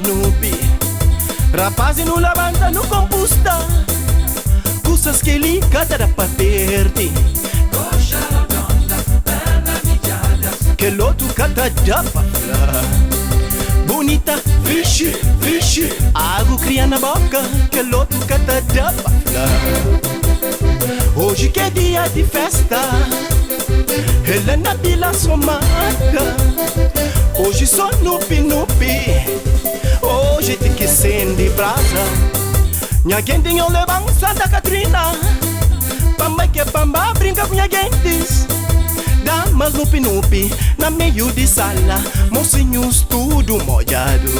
nupi. Rapazzi non la banda non composta. Cusas che lì cada da paperti. Coscia rotonda, perna migiada. Che lo tu cata da papla. Bonita, fishy, fishy. Água cria na boca. Que lo tu cata da papla. Hoje que é dia de festa. Ela na bila somada. Hoje só nupi nupi. Hoje tem que acender brasa. Minha gente não levanta da Catarina. Pamba que pamba brinca com minha gentes. Damas nupi nupi na meio de sala. Mocinhos tudo molhado.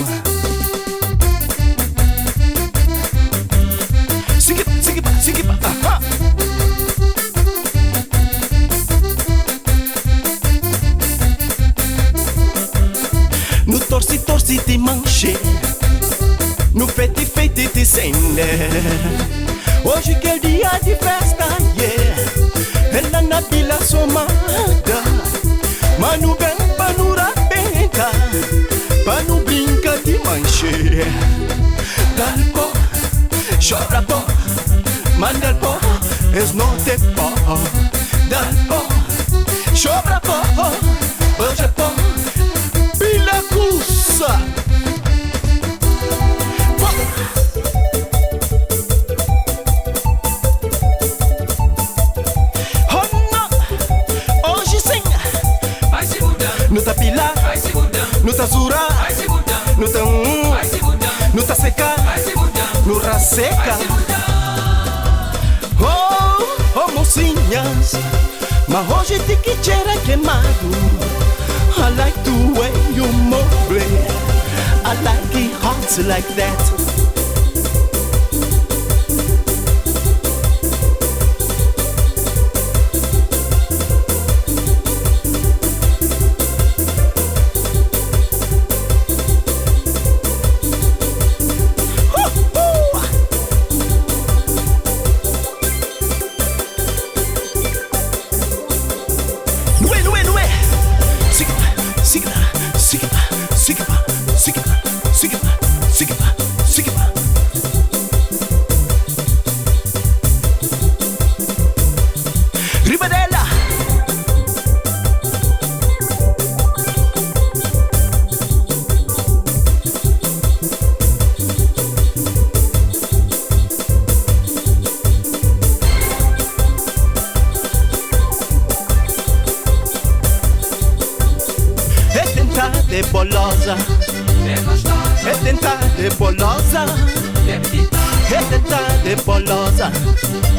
Sigue, sigue, sigue, aha. No torce, torce te manche. No feite, feite te sende. Hoje que é dia de festa, yeah. Ela na vila somada. Mano bem pra não rabenta. Pra não brinca de manche. Dal pó, chora pó. Manda pó, es no te pó. Dal pó, chora pó. Hoje é pó. Pila cussa. Hoje sim. Vai se mudar, Não tá pila, vai se mudar, não tá zura, vai se mudar, não tá vai se mudar, não tá seca, vai se mudar, não tá seca. vai se mudar. Oh, mocinhas, mas hoje tem que tirar queimado. I like the way you move it. I like it hot like that. Ribadela. É tentar de bolosa. É gostosa, É tentar de bolosa. é petita, É tentar de bolosa.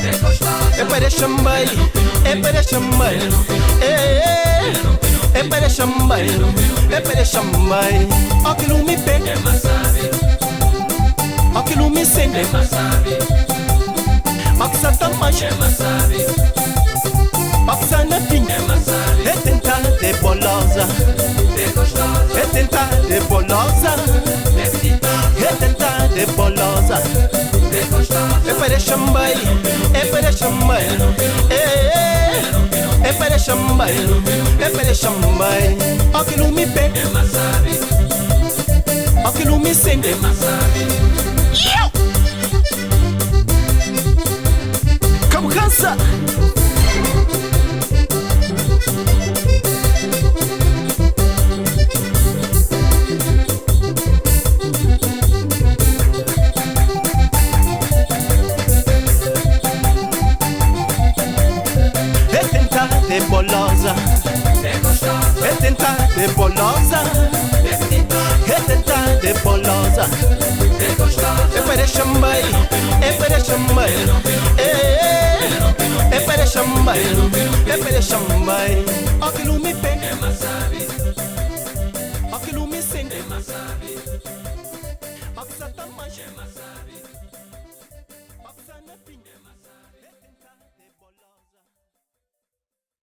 é gostosa. É para chamar, é para chamar. É para chamar, é para chamar. Ó que não me pega, É masabe, ó que não me sente. é masabe, Ó que santa mancha, é masabe, ó que sana pinha. é masabe, É tentar de bolosa. é gostosa, É tentar de bolosa. é petita, É tentar de bolosa. é gostosa. É para chamar, é para chamar. É para chamar, é para chamar. Ó que não me pega, É masabe, ó que não me sente. é masabe, Como cansa. É tentar de bolosa. é gostosa, É tentar de bolosa. é petita, É tentar de bolosa. é gostosa. É para chamar, é para chamar. É para chamar, é para chamar. Ó que não me